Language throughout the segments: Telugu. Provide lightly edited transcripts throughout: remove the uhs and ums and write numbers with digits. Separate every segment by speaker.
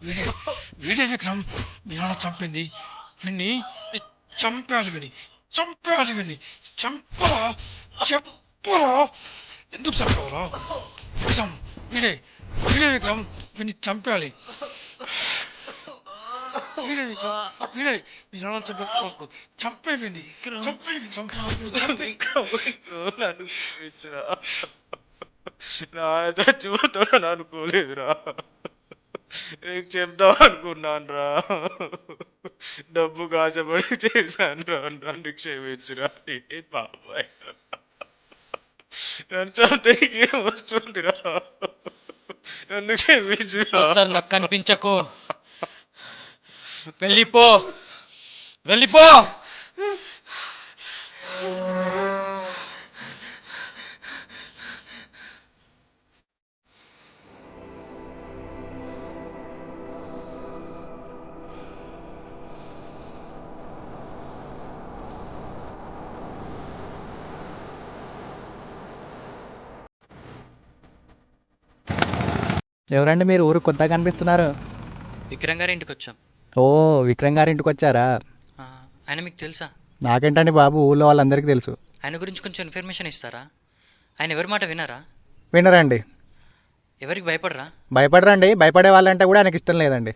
Speaker 1: వీడే వీడే విక్రమ్ మీ నాన్న చంపింది. విన్ని చంపాలి, విని చంపాలి, విని చంపరా, చెప్పరా, ఎందుకు చంపవరా విక్రమ్? వీడే వీడే విక్రమ్, విని చంపాలి. వీడే విక్రమ్, వీడే మీ నాన్న చంపే, చంపే విని, చంపే విక్రమ్, చంపే.
Speaker 2: నన్ను క్షమించురా. నా చచ్చిపోతాడని అనుకోలేదురా. నీకు చెప్దాం అనుకున్నాను రా. డబ్బు కాసపడి చేశాను రా. నన్ను క్షమించురా. ఏ బాబాయ్ నన్ను చంపే వస్తుందిరా. నన్ను క్షమించురా.
Speaker 3: సార్ నాకు కనిపించకు, వెళ్ళిపో, వెళ్ళిపో.
Speaker 4: ఎవరండి మీరు? ఊరు కొత్తగా కనిపిస్తున్నారు.
Speaker 3: విక్రమ్ గారి ఇంటికి వచ్చాం.
Speaker 4: ఓ, విక్రమ్ గారి ఇంటికి వచ్చారా?
Speaker 3: ఆయన మీకు తెలుసా?
Speaker 4: నాకేంటండి బాబు, ఊళ్ళో వాళ్ళందరికీ తెలుసు.
Speaker 3: ఆయన గురించి కొంచెం ఇన్ఫర్మేషన్ ఇస్తారా? ఆయన ఎవరి మాట వినారా?
Speaker 4: వినరండి.
Speaker 3: ఎవరికి భయపడరా?
Speaker 4: భయపడరండి. భయపడే వాళ్ళంటే కూడా ఆయనకి ఇష్టం లేదండి.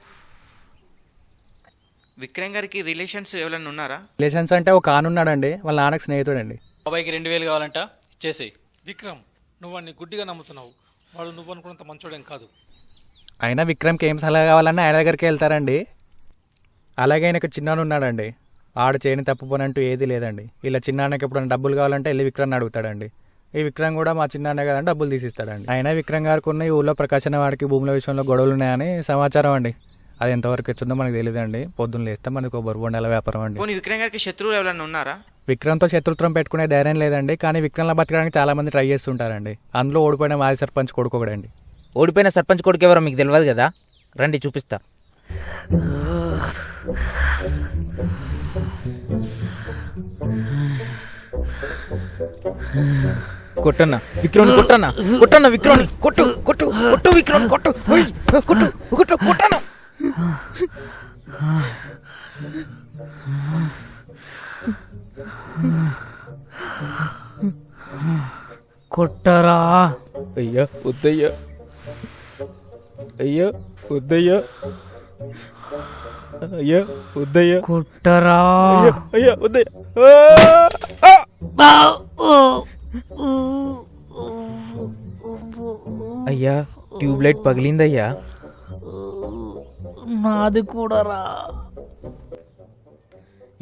Speaker 2: విక్రమ్ గారికి రిలేషన్స్ ఎవరైనా ఉన్నారా?
Speaker 4: రిలేషన్స్ అంటే ఒక ఆనున్నాడండి, వాళ్ళ నాన్నకి స్నేహితుడండి.
Speaker 3: బాబాయ్కి 2000 కావాలంట, ఇచ్చేసేయి.
Speaker 1: విక్రమ్, నువ్వు వాడిని గుడ్డిగా నమ్ముతున్నావు. వాడు నువ్వు అనుకున్నంత మంచోడేం కాదు.
Speaker 4: అయినా విక్రమ్కి ఏం సలహా కావాలన్నా ఆయన దగ్గరికి వెళ్తారండి. అలాగే ఆయనకు చిన్నాను ఉన్నాడండి. ఆడు చేయని తప్పుపోనంటూ ఏది లేదండి. ఇలా చిన్నాన్నకి ఎప్పుడైనా డబ్బులు కావాలంటే వెళ్ళి విక్రమ్ని అడుగుతాడండి. ఈ విక్రమ్ కూడా మా చిన్నాన్నే కదండి డబ్బులు తీసిస్తాడండి. అయినా విక్రమ్ గారికి ఉన్న ఈ ఊళ్ళో ప్రకాశన వాడికి భూముల విషయంలో గొడవలు ఉన్నాయని సమాచారం అండి. అది ఎంతవరకు వచ్చిందో మనకు తెలియదండి. పొద్దున్న లేస్తే మనకు బొరుబొండాల వ్యాపారం అండి.
Speaker 2: విక్రమ్ గారికి శత్రువులు ఎవరైనా ఉన్నారా?
Speaker 4: విక్రమ్తో శత్రుత్వం పెట్టుకునే ధైర్యం లేదండి. కానీ విక్రమ్లా బతకడానికి చాలా మంది ట్రై చేస్తుంటారండి. అందులో ఓడిపోయిన మాజీ సర్పంచ్ కొడుకు ఒకడండి.
Speaker 5: ఓడిపోయిన సర్పంచ్ కొడుకు ఎవరో మీకు తెలియదు కదా? రండి చూపిస్తా. కొట్టన్నా విక్రమ్, కొట్టన్నా కొట్టన్నా విక్రమ్, కొట్టు కొట్టు కొట్టు విక్రమ్, కొట్టు కొట్టు కొట్టు కొట్టన్నా.
Speaker 6: కొట్టరా.
Speaker 5: అయ్యా వద్దయ్యా, అయ్యా వద్దయ్యా, అయ్యా వద్దయ్యా,
Speaker 6: కొట్టరా.
Speaker 5: అయ్యా వద్దయ్యా. అయ్యా ట్యూబ్లైట్ పగిలిందయ్యా.
Speaker 6: నాది కూడా రా.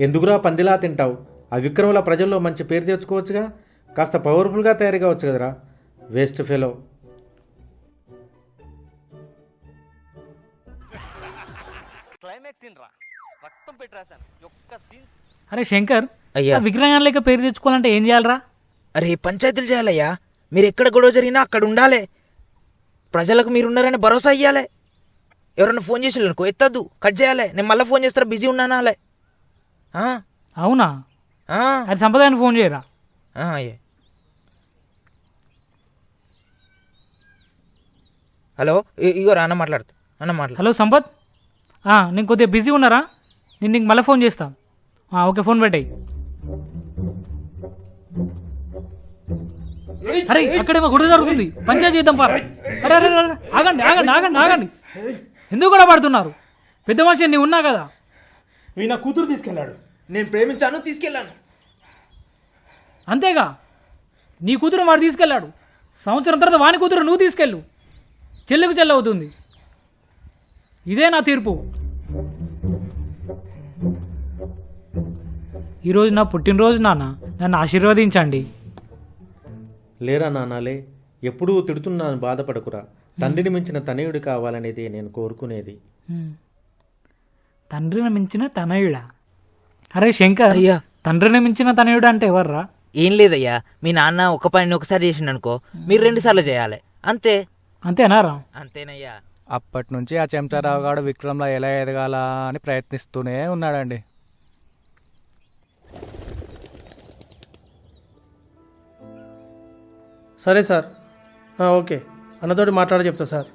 Speaker 7: ఎందుకురా పందిలా తింటావు? ఆ విక్రముల ప్రజల్లో మంచి పేరు తెచ్చుకోవచ్చుగా, కాస్త పవర్ఫుల్గా తయారు కావచ్చు కదరా. Waste fellow.
Speaker 6: అరే శంకర్,
Speaker 5: అయ్యా
Speaker 6: విక్రమ్ లేక పేరు తెచ్చుకోవాలంటే ఏం చేయాలరా?
Speaker 5: అరే పంచాయతీలు చేయాలయ్యా. మీరు ఎక్కడ గొడవ జరిగినా అక్కడ ఉండాలి. ప్రజలకు మీరున్నారని భరోసా ఇవ్వాలి. ఎవరైనా ఫోన్ చేసి అనుకో ఎత్తద్దు, కట్ చేయాలి. నేను మళ్ళీ ఫోన్ చేస్తారా, బిజీ ఉన్నానాలే.
Speaker 6: అవునా? అది సంపదాన్ని ఫోన్ చేయరా?
Speaker 5: అయ్యే. హలో, ఇగో అన్న మాట్లాడుతా.
Speaker 6: హలో సంపత్, నేను కొద్దిగా బిజీ ఉన్నారా? నేను నీకు మళ్ళీ ఫోన్ చేస్తా. ఓకే, ఫోన్ పెట్టాయి. అరే అక్కడేమో గుడి జరుగుతుంది, పంచాయతీ చేద్దాం పారా. అరే అరే ఆగండి ఆగండి ఆగండి ఆగండి, ఎందుకు కూడా పడుతున్నారు? పెద్ద మనిషి నీ ఉన్నా కదా.
Speaker 2: నా కూతురు తీసుకెళ్ళాడు. నేను ప్రేమించాను, తీసుకెళ్ళాను.
Speaker 6: అంతేగా, నీ కూతురు వాడు తీసుకెళ్ళాడు. సంవత్సరం తర్వాత వాని కూతురు నువ్వు తీసుకెళ్ళు. చెల్లికి చెల్లవుతుంది. ఇదే నా తీర్పు. ఈరోజు నా పుట్టినరోజు నాన్న, నన్ను ఆశీర్వదించండి.
Speaker 7: లేరా నానాలే, ఎప్పుడూ తిడుతున్నాను, బాధపడకురా. తండ్రిని మించిన తనయుడు కావాలనేది నేను కోరుకునేది.
Speaker 6: తండ్రిని మించిన తనయుడా? అరే శంకర్,
Speaker 5: అయ్యా
Speaker 6: తండ్రిని మించిన తనయుడు అంటే ఎవర్రా?
Speaker 5: ఏం లేదయ్యా, మీ నాన్న ఒక పని ఒకసారి చేసిండు అనుకో, మీరు 2 సార్లు చేయాలి. అంతే.
Speaker 6: అంతేనారా?
Speaker 5: అంతేనయ్యా.
Speaker 4: అప్పటి నుంచి ఆ చెంచారావు గారు విక్రమ్లా ఎలా ఎదగాల అని ప్రయత్నిస్తూనే ఉన్నాడండి.
Speaker 8: సరే సార్, ఓకే, అన్నతోటి మాట్లాడి చెప్తా సార్.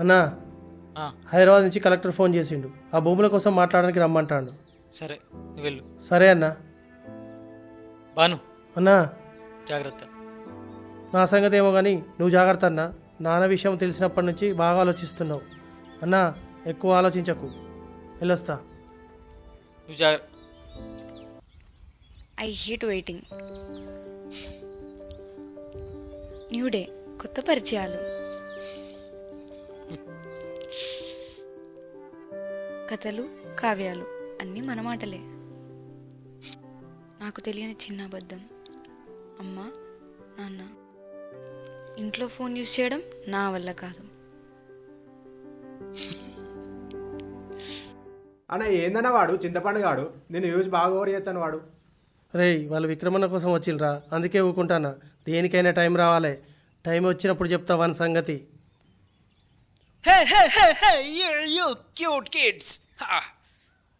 Speaker 8: అన్నా హైదరాబాద్ నుంచి కలెక్టర్ ఫోన్ చేసిండు. ఆ భూముల కోసం మాట్లాడడానికి రమ్మంటాడు.
Speaker 3: సరే నువ్వు వెళ్ళు.
Speaker 8: సరే అన్నా.
Speaker 3: బాను
Speaker 8: అన్నా
Speaker 3: జాగ్రత్త.
Speaker 8: నా సంగతి ఏమో కానీ నువ్వు జాగ్రత్త అన్నా. నాన్న విషయం తెలిసినప్పటి నుంచి బాగా ఆలోచిస్తున్నావు అన్నా. ఎక్కువ ఆలోచించకు. వెళ్ళొస్తా.
Speaker 3: నువ్వు జాగ్రత్త.
Speaker 9: I hate waiting. New day, కొత్త పరిచయాలు, కథలు, కావ్యాలు అన్నీ మన మాటలే. నాకు తెలియని చిన్న అబద్ధం. అమ్మ, నాన్న. ఇంట్లో ఫోన్ యూజ్ చేయడం నా వల్ల కాదు.
Speaker 2: అన్న ఏందన్న వాడు చింతపండు గాడు, నేను యూజ్ బాగా ఓవర్ చేస్తాను వాడు.
Speaker 8: రేయ్, వాళ్ళు విక్రమణ కోసం వచ్చిండ్రా, అందుకే ఊకుంటానా. దేనికైనా టైం రావాలి. టైం వచ్చినప్పుడు చెప్తా వాని సంగతి.
Speaker 10: Cute kids.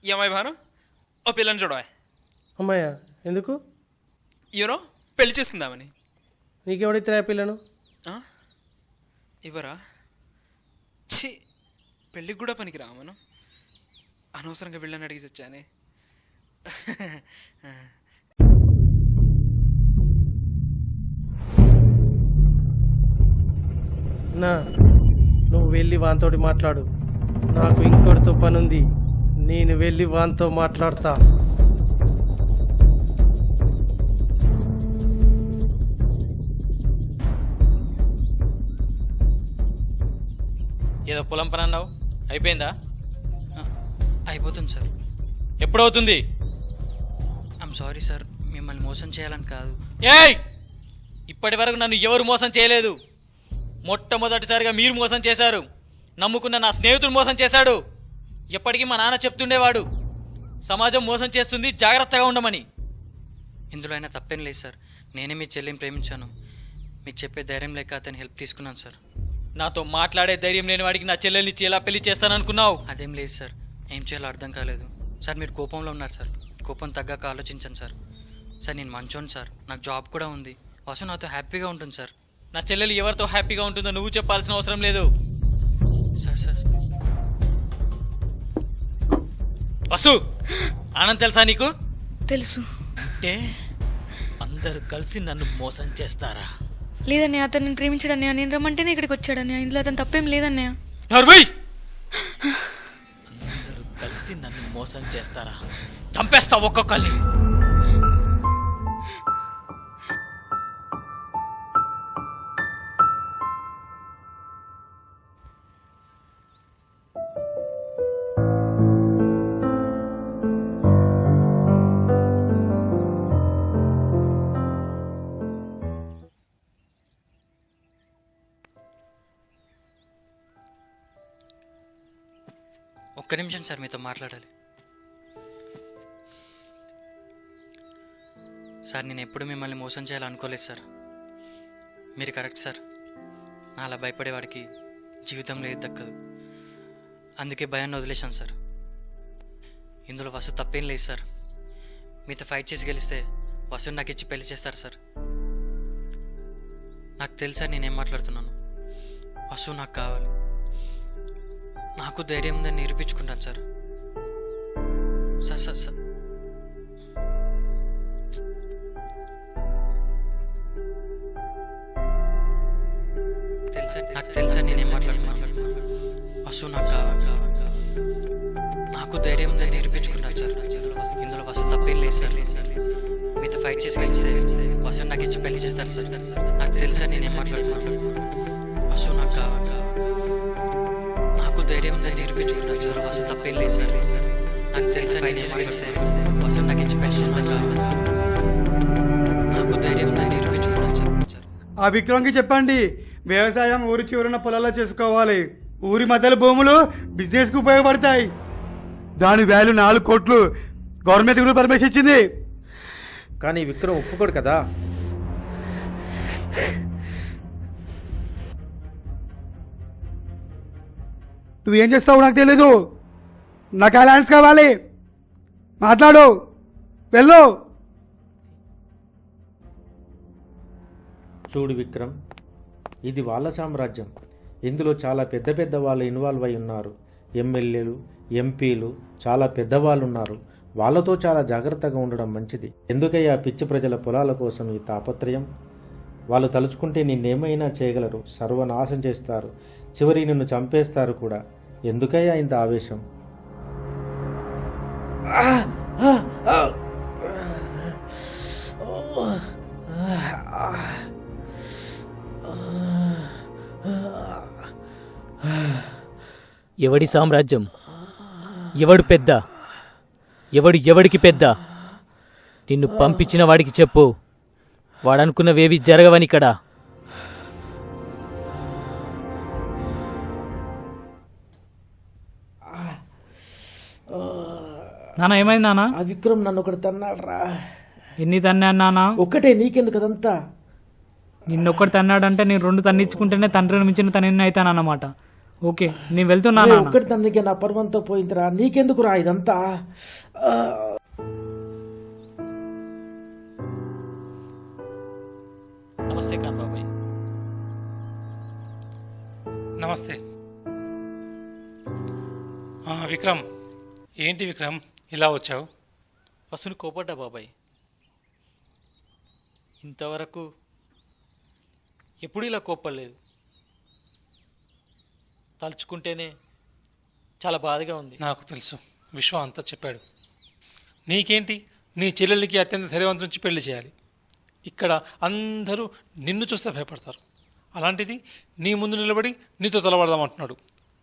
Speaker 10: ఏమై భాను, ఓ పిల్లని చూడవా.
Speaker 8: అమ్మాయ్యా, ఎందుకు?
Speaker 10: యూనో పెళ్లి చేసుకుందామని.
Speaker 8: నీకెవడితే పిల్లను?
Speaker 10: ఇవ్వరా? ఛీ, పెళ్ళికి కూడా పనికి రా మనం. అనవసరంగా వెళ్ళని అడిగి వచ్చానే.
Speaker 8: నా నువ్వు వెళ్ళి వానితోటి మాట్లాడు. నాకు ఇంకోటితో పనుంది. నేను వెళ్ళి వానితో మాట్లాడతా.
Speaker 10: ఏదో పొలం పని అన్నావు, అయిపోయిందా?
Speaker 3: అయిపోతుంది సార్.
Speaker 10: ఎప్పుడవుతుంది?
Speaker 3: ఐఎమ్ సారీ సార్, మిమ్మల్ని మోసం చేయాలని కాదు.
Speaker 10: ఏయ్, ఇప్పటి వరకు నన్ను ఎవరు మోసం చేయలేదు. మొట్టమొదటిసారిగా మీరు మోసం చేశారు. నమ్ముకున్న నా స్నేహితుడు మోసం చేశాడు. ఎప్పటికీ మా నాన్న చెప్తుండేవాడు, సమాజం మోసం చేస్తుంది, జాగ్రత్తగా ఉండమని.
Speaker 3: ఇందులో అయినా తప్పేం లేదు సార్. నేనే మీ చెల్లిని ప్రేమించాను. మీకు చెప్పే ధైర్యం లేక అతని హెల్ప్ తీసుకున్నాను సార్.
Speaker 10: నాతో మాట్లాడే ధైర్యం లేని వాడికి నా చెల్లెల్ని ఎలా పెళ్లి చేస్తాననుకున్నావు?
Speaker 3: అదేం లేదు సార్, ఏం చేయాలో అర్థం కాలేదు సార్. మీరు కోపంలో ఉన్నారు సార్. కోపం తగ్గాక ఆలోచించండి సార్. సార్ నేను మంచోను సార్, నాకు జాబ్ కూడా ఉంది. వసు నాతో హ్యాపీగా ఉంటుంది సార్.
Speaker 10: నా చెల్లెలు ఎవరితో హ్యాపీగా ఉంటుందో నువ్వు చెప్పాల్సిన అవసరం లేదు.
Speaker 3: సార్ సార్
Speaker 10: వసు, ఆనంద్ తెలుసా నీకు?
Speaker 9: తెలుసు.
Speaker 10: అంటే అందరూ కలిసి నన్ను మోసం చేస్తారా?
Speaker 9: లేదన్నయ్య, అతను నేను ప్రేమించాడన్నయ్య. నేను రమ్మంటేనే ఇక్కడికి వచ్చాడన్నయ్య. ఇందులో అతను తప్పేం లేదన్నయ్య.
Speaker 10: నర్వయ్, అందరూ కలిసి నన్ను మోసం చేస్తారా? చంపేస్తా ఒక్కొక్కరిని.
Speaker 3: ఒక్క నిమిషం సార్, మీతో మాట్లాడాలి సార్. నేను ఎప్పుడు మిమ్మల్ని మోసం చేయాలనుకోలేదు సార్. మీరు కరెక్ట్ సార్. నా అలా భయపడేవాడికి జీవితంలో ఏది దక్కదు. అందుకే భయాన్ని వదిలేశాను సార్. ఇందులో వసు తప్పేం లేదు సార్. మీతో ఫైట్ చేసి గెలిస్తే వసుని నాకు ఇచ్చి పెళ్లి చేస్తారు సార్. నాకు తెలుసు సార్ నేనేం మాట్లాడుతున్నాను. వసు నాకు కావాలి. నాకు ధైర్యం ఉందని నిరూపించుకుంటాను సార్. సార్ సార్ సార్ నాకు తెలుసా నేనేం మాట్లాడుతున్నాను. వసు నాకు కావాలి. నాకు ధైర్యం ఉందని నిరూపించుకుంటాను సార్. ఇందులో వసు తప్పేం లేదు సార్. మీతో ఫైట్ చేసి గెలిస్తే వసు నాకు ఇచ్చి పెళ్లి చేస్తారు సార్. నాకు తెలుసా నేనేం మాట్లాడుతున్నాను. వసు నాకు కావాలి. నాకు ధైర్యం ఉందని నిరూపించుకుంటాను సార్. వసు తప్పేం లేదు సార్. నాకు తెలుసా ఫైట్ చేసి గెలిస్తే వసు నాకు ఇచ్చి పెళ్లి చేస్తారు సార్. నాకు ధైర్యం ఉందని నిరూపించుకుంటాను సార్.
Speaker 11: ఆ విక్రమ్కి చెప్పండి, వ్యవసాయం ఊరి చివరన పొలాల్లో చేసుకోవాలి. ఊరి మధ్యలో భూములు బిజినెస్కి ఉపయోగపడతాయి. దాని వాల్యూ 4 కోట్లు. గవర్నమెంట్ కూడా పర్మిషన్ ఇచ్చింది.
Speaker 7: కానీ విక్రమ్ ఒప్పుకోడు కదా.
Speaker 11: నువ్వేం చేస్తావు నాకు తెలీదు. నాకు ఆ ల్యాండ్స్ కావాలి. మాట్లాడు, వెళ్ళు.
Speaker 7: చూడు విక్రమ్, ఇది వాళ్ళ సామ్రాజ్యం. ఇందులో చాలా పెద్ద పెద్ద వాళ్ళు ఇన్వాల్వ్ అయి ఉన్నారు. ఎమ్మెల్యేలు, ఎంపీలు, చాలా పెద్దవాళ్ళు ఉన్నారు. వాళ్ళతో చాలా జాగ్రత్తగా ఉండడం మంచిది. ఎందుకయ్యా పిచ్చి ప్రజల పొలాల కోసం ఈ తాపత్రయం? వాళ్ళు తలుచుకుంటే నిన్నేమైనా చేయగలరు, సర్వనాశం చేస్తారు, చివరి నిన్ను చంపేస్తారు కూడా. ఎందుకయ్యా ఇంత ఆవేశం?
Speaker 6: ఎవడి సామ్రాజ్యం? ఎవడు పెద్ద? ఎవడికి పెద్ద? నిన్ను పంపించిన వాడికి చెప్పు. వాడనుకున్నవేవి జరగవని ఇక్కడ. నాన్న ఏమైంది నాన్న?
Speaker 8: ఆ విక్రమ్ నన్ను ఒకటి తన్నాడురా.
Speaker 6: ఎన్ని తన్నాడు నాన్న?
Speaker 8: ఒక్కటే, నీకెందుకు అదంతా?
Speaker 6: నిన్నొక్కటి తన్నాడంటే నేను 2 తన్నిచ్చుకుంటేనే తండ్రిని మించిన తనని అవుతానన్నమాట. ఓకే, నేను వెళ్తున్నా నాన్న.
Speaker 8: ఒక్కటి తనకే నా పర్వంతో పోయిందిరా, నీకెందుకురా ఇదంతా?
Speaker 10: నమస్తే కాన్ బాబాయ్.
Speaker 1: నమస్తే. విక్రమ్, ఏంటి విక్రమ్ ఇలా వచ్చావు?
Speaker 10: వసును కోపడ్డా బాబాయ్. ఇంతవరకు ఎప్పుడు ఇలా కోప్పలేదు. తలుచుకుంటేనే చాలా బాధగా ఉంది.
Speaker 1: నాకు తెలుసు, విశ్వ అంతా చెప్పాడు. నీకేంటి, నీ చెల్లెళ్ళకి అత్యంత ధైర్యవంతం నుంచి పెళ్లి చేయాలి. ఇక్కడ అందరూ నిన్ను చూస్తే భయపడతారు. అలాంటిది నీ ముందు నిలబడి నీతో తలబడదామంటున్నాడు.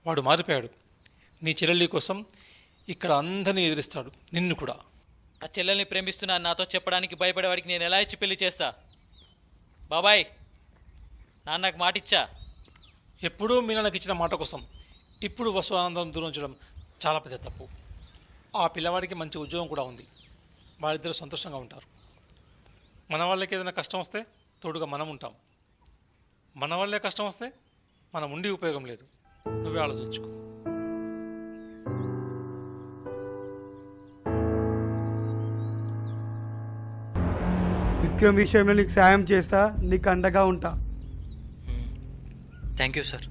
Speaker 1: వాడు మారిపోయాడు. నీ చెల్లెళ్ళ కోసం ఇక్కడ అందరినీ ఎదిరిస్తాడు, నిన్ను కూడా.
Speaker 10: నా చెల్లెల్ని ప్రేమిస్తున్నా నాతో చెప్పడానికి భయపడేవాడికి నేను ఎలా ఇచ్చి పెళ్లి చేస్తా? బాబాయ్, నాన్నకు మాటిచ్చా.
Speaker 1: ఎప్పుడూ మీ నాన్నకి ఇచ్చిన మాట కోసం ఇప్పుడు వసు ఆనందం దూరం ఉంచడం చాలా పెద్ద తప్పు. ఆ పిల్లవాడికి మంచి ఉద్యోగం కూడా ఉంది. వాళ్ళిద్దరూ సంతోషంగా ఉంటారు. మన వాళ్ళకి ఏదైనా కష్టం వస్తే తోడుగా మనం ఉంటాం. మన వాళ్ళే కష్టం వస్తే మనం ఉండి ఉపయోగం లేదు. నువ్వే ఆలోచించుకో.
Speaker 11: విక్రమ్ విషయంలో నీకు సాయం చేస్తా, నీకు అండగా ఉంటా.
Speaker 3: Thank you sir.